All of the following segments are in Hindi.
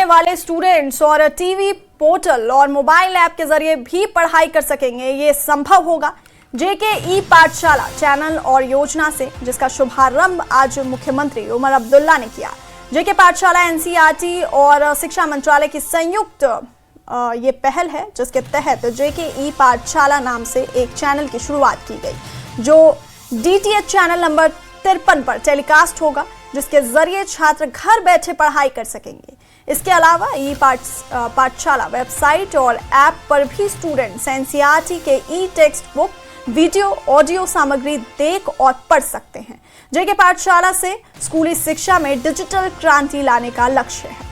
वाले स्टूडेंट्स और टीवी पोर्टल और मोबाइल ऐप के जरिए भी पढ़ाई कर सकेंगे। ये संभव होगा जेके ई पाठशाला चैनल और योजना से, जिसका शुभारंभ आज मुख्यमंत्री उमर अब्दुल्ला ने किया। जेके पाठशाला एनसीईआरटी और शिक्षा मंत्रालय की संयुक्त ये पहल है, जिसके तहत जेके ई पाठशाला नाम से एक चैनल की शुरुआत की गई, जो डीटीएच चैनल नंबर 53 पर टेलीकास्ट होगा, जिसके जरिए छात्र घर बैठे पढ़ाई कर सकेंगे। इसके अलावा ई पाठशाला वेबसाइट और ऐप पर भी स्टूडेंट्स एनसीईआरटी के ई टेक्स्ट बुक, वीडियो, ऑडियो सामग्री देख और पढ़ सकते हैं। जेके पाठशाला से स्कूली शिक्षा में डिजिटल क्रांति लाने का लक्ष्य है।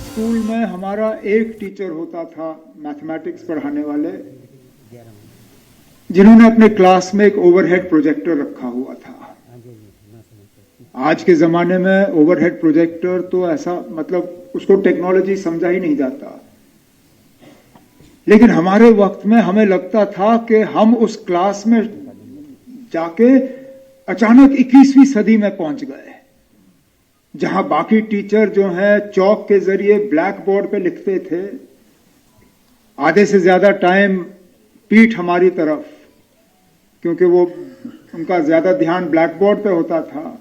स्कूल में हमारा एक टीचर होता था मैथमेटिक्स पढ़ाने वाले, जिन्होंने अपने क्लास में एक ओवरहेड प्रोजेक्टर रखा हुआ था। आज के जमाने में ओवरहेड प्रोजेक्टर तो ऐसा, मतलब उसको टेक्नोलॉजी समझा ही नहीं जाता, लेकिन हमारे वक्त में हमें लगता था कि हम उस क्लास में जाके अचानक 21वीं सदी में पहुंच गए, जहां बाकी टीचर जो है चौक के जरिए ब्लैक बोर्ड पे लिखते थे, आधे से ज्यादा टाइम पीठ हमारी तरफ, क्योंकि वो उनका ज्यादा ध्यान ब्लैक बोर्ड पे होता था।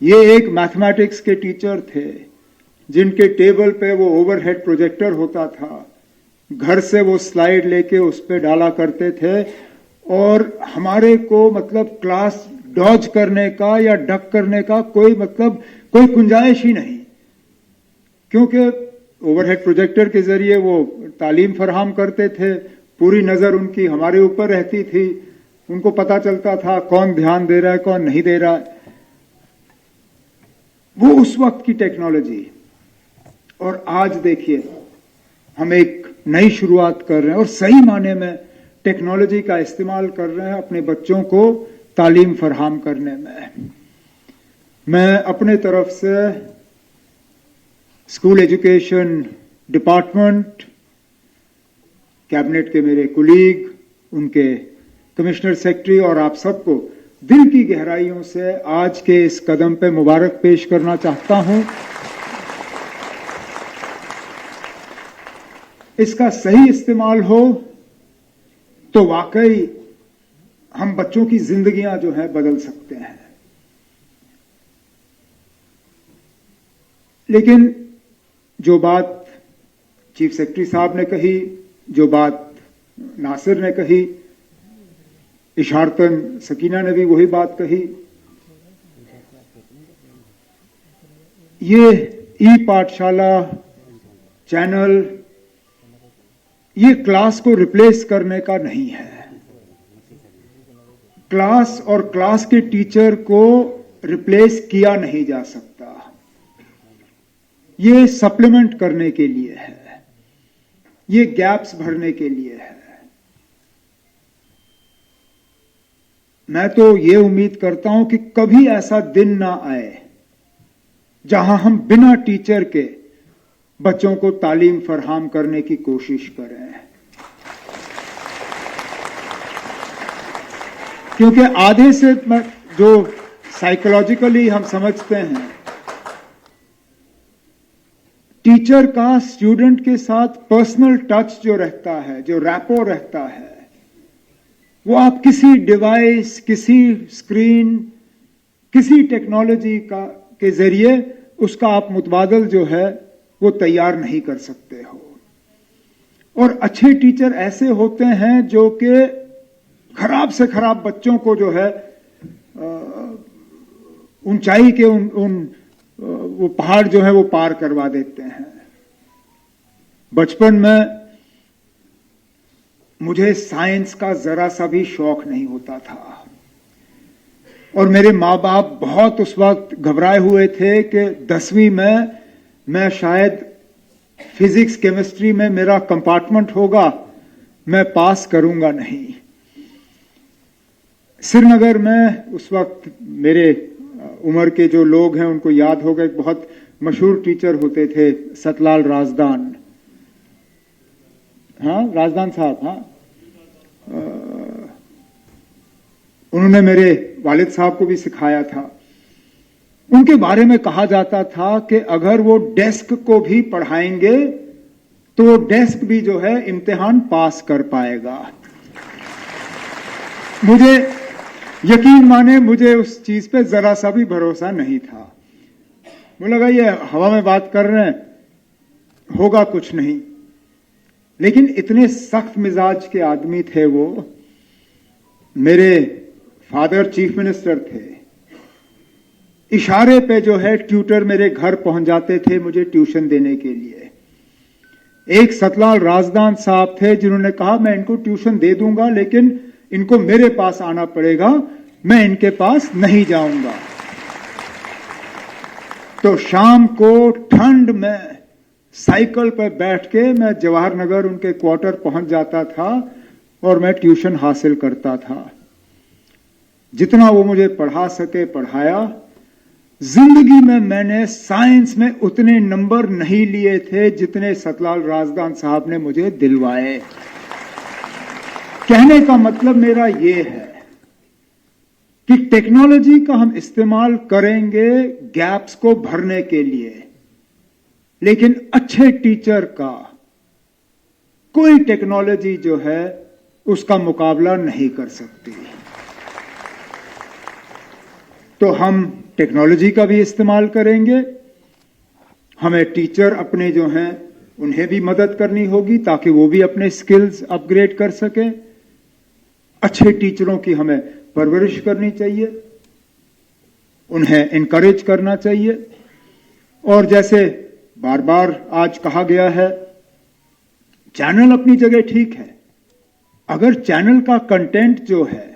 ये एक मैथमेटिक्स के टीचर थे, जिनके टेबल पे वो ओवरहेड प्रोजेक्टर होता था। घर से वो स्लाइड लेके उस पे डाला करते थे, और हमारे को मतलब क्लास डॉज करने का या डक करने का कोई गुंजाइश ही नहीं, क्योंकि ओवरहेड प्रोजेक्टर के जरिए वो तालीम फराहम करते थे। पूरी नजर उनकी हमारे ऊपर रहती थी, उनको पता चलता था कौन ध्यान दे रहा है, कौन नहीं दे रहा है। वो उस वक्त की टेक्नोलॉजी, और आज देखिए हम एक नई शुरुआत कर रहे हैं और सही माने में टेक्नोलॉजी का इस्तेमाल कर रहे हैं अपने बच्चों को तालीम फराहम करने में। मैं अपने तरफ से स्कूल एजुकेशन डिपार्टमेंट, कैबिनेट के मेरे कुलीग, उनके कमिश्नर सेक्रेटरी और आप सबको दिल की गहराइयों से आज के इस कदम पे मुबारक पेश करना चाहता हूं। इसका सही इस्तेमाल हो तो वाकई हम बच्चों की जिंदगियां जो है बदल सकते हैं। लेकिन जो बात चीफ सेक्रेटरी साहब ने कही, जो बात नासिर ने कही, इशारतन सकीना ने भी वही बात कही। ये ई पाठशाला चैनल ये क्लास को रिप्लेस करने का नहीं है। क्लास और क्लास के टीचर को रिप्लेस किया नहीं जा सकता, ये सप्लीमेंट करने के लिए है, ये गैप्स भरने के लिए है। मैं तो ये उम्मीद करता हूं कि कभी ऐसा दिन ना आए जहां हम बिना टीचर के बच्चों को तालीम फराहम करने की कोशिश करें, क्योंकि आधे से जो साइकोलॉजिकली हम समझते हैं, टीचर का स्टूडेंट के साथ पर्सनल टच जो रहता है, जो रैपो रहता है, वो आप किसी डिवाइस, किसी स्क्रीन, किसी टेक्नोलॉजी के जरिए उसका आप मुतबादल जो है वो तैयार नहीं कर सकते हो। और अच्छे टीचर ऐसे होते हैं जो कि खराब से खराब बच्चों को जो है ऊंचाई के वो पहाड़ जो है वो पार करवा देते हैं। बचपन में मुझे साइंस का जरा सा भी शौक नहीं होता था, और मेरे माँ बाप बहुत उस वक्त घबराए हुए थे कि 10वीं में मैं शायद फिजिक्स केमिस्ट्री में मेरा कंपार्टमेंट होगा, मैं पास करूंगा नहीं। श्रीनगर में उस वक्त मेरे उम्र के जो लोग हैं उनको याद होगा, एक बहुत मशहूर टीचर होते थे सतलाल राजदान। हाँ, राजदान साहब, हाँ, उन्होंने मेरे वालिद साहब को भी सिखाया था। उनके बारे में कहा जाता था कि अगर वो डेस्क को भी पढ़ाएंगे तो वो डेस्क भी जो है इम्तिहान पास कर पाएगा। मुझे यकीन माने, मुझे उस चीज पे जरा सा भी भरोसा नहीं था। मुझे लगा ये हवा में बात कर रहे हैं, होगा कुछ नहीं। लेकिन इतने सख्त मिजाज के आदमी थे वो। मेरे फादर चीफ मिनिस्टर थे। इशारे पे जो है ट्यूटर मेरे घर पहुंच जाते थे मुझे ट्यूशन देने के लिए। एक सतलाल राजदान साहब थे जिन्होंने कहा मैं इनको ट्यूशन दे दूंगा, लेकिन इनको मेरे पास आना पड़ेगा, मैं इनके पास नहीं जाऊंगा। तो शाम को ठंड में साइकिल पर बैठ के मैं जवाहर नगर उनके क्वार्टर पहुंच जाता था और मैं ट्यूशन हासिल करता था। जितना वो मुझे पढ़ा सके पढ़ाया। जिंदगी में मैंने साइंस में उतने नंबर नहीं लिए थे जितने सतलाल राजदान साहब ने मुझे दिलवाए। कहने का मतलब मेरा ये है कि टेक्नोलॉजी का हम इस्तेमाल करेंगे गैप्स को भरने के लिए, लेकिन अच्छे टीचर का कोई टेक्नोलॉजी जो है उसका मुकाबला नहीं कर सकती। तो हम टेक्नोलॉजी का भी इस्तेमाल करेंगे। हमें टीचर अपने जो हैं उन्हें भी मदद करनी होगी ताकि वो भी अपने स्किल्स अपग्रेड कर सकें। अच्छे टीचरों की हमें परवरिश करनी चाहिए, उन्हें इनकरेज करना चाहिए। और जैसे बार बार आज कहा गया है, चैनल अपनी जगह ठीक है। अगर चैनल का कंटेंट जो है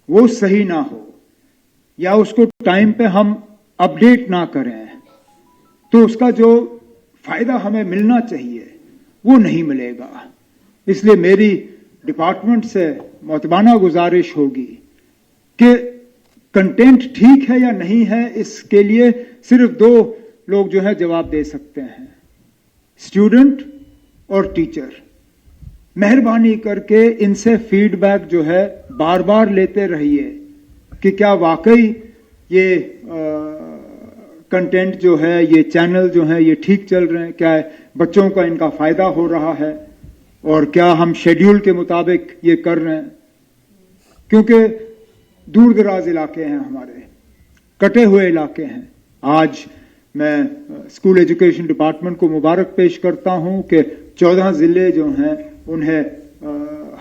वो सही ना हो या उसको टाइम पे हम अपडेट ना करें तो उसका जो फायदा हमें मिलना चाहिए वो नहीं मिलेगा। इसलिए मेरी डिपार्टमेंट से मोतबाना गुजारिश होगी कि कंटेंट ठीक है या नहीं है, इसके लिए सिर्फ दो लोग जो है जवाब दे सकते हैं, स्टूडेंट और टीचर। मेहरबानी करके इनसे फीडबैक जो है बार बार लेते रहिए कि क्या वाकई ये कंटेंट जो है, ये चैनल जो है ये ठीक चल रहे हैं, क्या बच्चों का इनका फायदा हो रहा है और क्या हम शेड्यूल के मुताबिक ये कर रहे हैं। क्योंकि दूर दराज इलाके हैं हमारे, कटे हुए इलाके हैं। आज मैं स्कूल एजुकेशन डिपार्टमेंट को मुबारक पेश करता हूं कि 14 जिले जो हैं उन्हें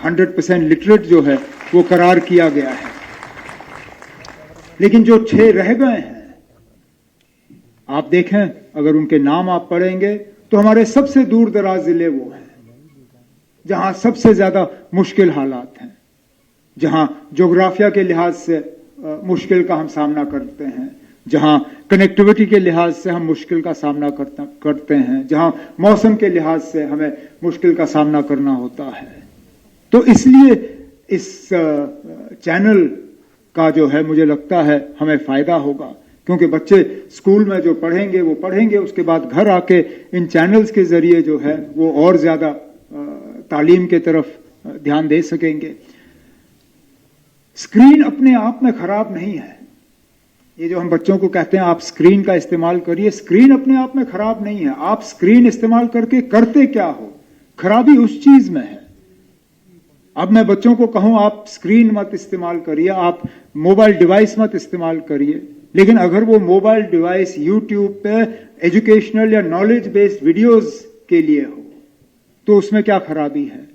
100% लिटरेट जो है वो करार किया गया है। लेकिन जो 6 रह गए हैं, आप देखें अगर उनके नाम आप पढ़ेंगे तो हमारे सबसे दूर दराज जिले वो हैं जहां सबसे ज्यादा मुश्किल हालात हैं, जहां ज्योग्राफिया के लिहाज से मुश्किल का हम सामना करते हैं, जहां कनेक्टिविटी के लिहाज से हम मुश्किल का सामना करते हैं, जहां मौसम के लिहाज से हमें मुश्किल का सामना करना होता है। तो इसलिए इस चैनल का जो है मुझे लगता है हमें फायदा होगा, क्योंकि बच्चे स्कूल में जो पढ़ेंगे वो पढ़ेंगे, उसके बाद घर आके इन चैनल्स के जरिए जो है वो और ज्यादा तालीम के तरफ ध्यान दे सकेंगे। स्क्रीन अपने आप में खराब नहीं है। ये जो हम बच्चों को कहते हैं आप स्क्रीन का इस्तेमाल करिए, स्क्रीन अपने आप में खराब नहीं है। आप स्क्रीन इस्तेमाल करके करते क्या हो, खराबी उस चीज में है। अब मैं बच्चों को कहूं आप स्क्रीन मत इस्तेमाल करिए, आप मोबाइल डिवाइस मत इस्तेमाल करिए, लेकिन अगर वो मोबाइल डिवाइस यूट्यूब पे एजुकेशनल या नॉलेज बेस्ड वीडियोस के लिए हो तो उसमें क्या खराबी है।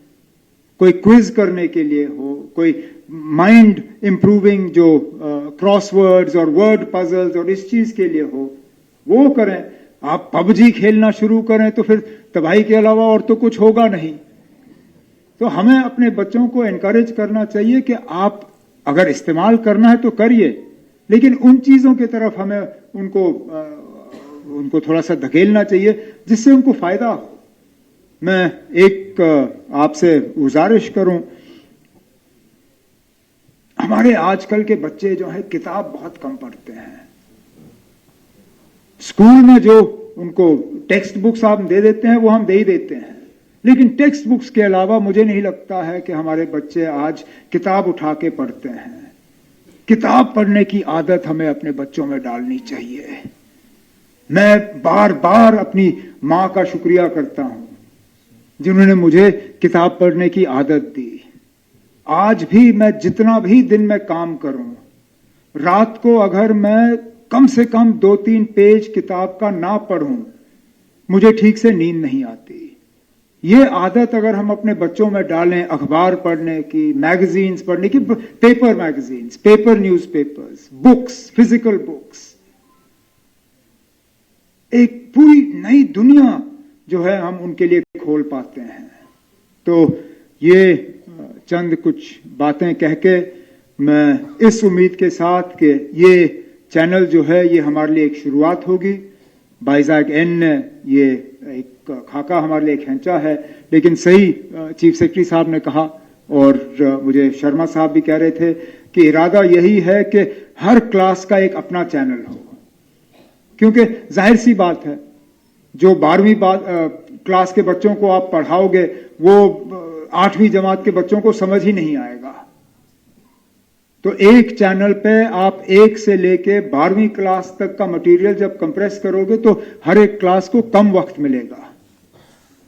कोई क्विज करने के लिए हो, कोई माइंड इंप्रूविंग जो क्रॉसवर्ड्स और वर्ड पजल्स और इस चीज के लिए हो वो करें। आप पबजी खेलना शुरू करें तो फिर तबाही के अलावा और तो कुछ होगा नहीं। तो हमें अपने बच्चों को एनकरेज करना चाहिए कि आप अगर इस्तेमाल करना है तो करिए, लेकिन उन चीजों की तरफ हमें उनको थोड़ा सा धकेलना चाहिए जिससे उनको फायदा हो। मैं एक आपसे गुजारिश करूं, हमारे आजकल के बच्चे जो है किताब बहुत कम पढ़ते हैं। स्कूल में जो उनको टेक्स्ट बुक्स आप दे देते हैं वो हम दे ही देते हैं, लेकिन टेक्स्ट बुक्स के अलावा मुझे नहीं लगता है कि हमारे बच्चे आज किताब उठा के पढ़ते हैं। किताब पढ़ने की आदत हमें अपने बच्चों में डालनी चाहिए। मैं बार बार अपनी मां का शुक्रिया करता हूं जिन्होंने मुझे किताब पढ़ने की आदत दी। आज भी मैं जितना भी दिन में काम करूं, रात को अगर मैं कम से कम 2-3 पेज किताब का ना पढ़ूं, मुझे ठीक से नींद नहीं आती। ये आदत अगर हम अपने बच्चों में डालें, अखबार पढ़ने की, मैगजीन्स पढ़ने की, paper magazines, paper newspapers, books, physical books, एक पूरी नई दुनिया जो है हम उनके लिए खोल पाते हैं। तो ये चंद कुछ बातें कह के मैं इस उम्मीद के साथ कि ये चैनल जो है ये हमारे लिए एक शुरुआत होगी। बाइज़ैक एन ने ये एक खाका हमारे लिए खेंचा है, लेकिन सही चीफ सेक्रेटरी साहब ने कहा और मुझे शर्मा साहब भी कह रहे थे कि इरादा यही है कि हर क्लास का एक अपना चैनल हो, क्योंकि जाहिर सी बात है जो 12वीं क्लास के बच्चों को आप पढ़ाओगे वो 8वीं जमात के बच्चों को समझ ही नहीं आएगा। तो एक चैनल पे आप 1 से लेके 12वीं क्लास तक का मटेरियल जब कंप्रेस करोगे तो हर एक क्लास को कम वक्त मिलेगा।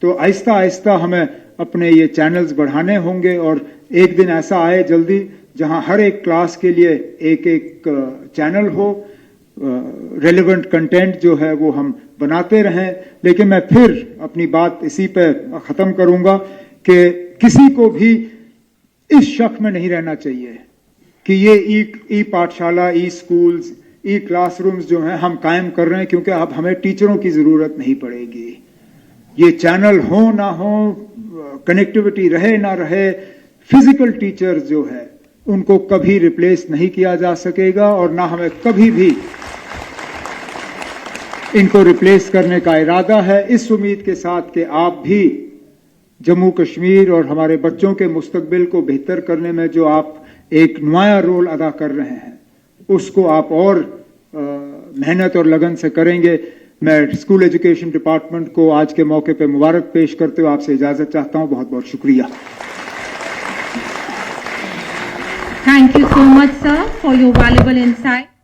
तो आहिस्ता आहिस्ता हमें अपने ये चैनल्स बढ़ाने होंगे और एक दिन ऐसा आए जल्दी जहां हर एक क्लास के लिए एक एक चैनल हो, रेलेवेंट कंटेंट जो है वो हम बनाते रहें। लेकिन मैं फिर अपनी बात इसी पे खत्म करूंगा कि किसी को भी इस शक में नहीं रहना चाहिए कि ये ई पाठशाला, ई स्कूल्स, ई क्लासरूम्स जो हैं हम कायम कर रहे हैं क्योंकि अब हमें टीचरों की जरूरत नहीं पड़ेगी। ये चैनल हो ना हो, कनेक्टिविटी रहे ना रहे, फिजिकल टीचर्स जो है उनको कभी रिप्लेस नहीं किया जा सकेगा और ना हमें कभी भी इनको रिप्लेस करने का इरादा है। इस उम्मीद के साथ कि आप भी जम्मू कश्मीर और हमारे बच्चों के मुस्तकबिल को बेहतर करने में जो आप एक नुमाया रोल अदा कर रहे हैं उसको आप और मेहनत और लगन से करेंगे। मैं स्कूल एजुकेशन डिपार्टमेंट को आज के मौके पे मुबारक पेश करते हुए आपसे इजाजत चाहता हूं। बहुत बहुत शुक्रिया। Thank you so much, sir, for your valuable insight.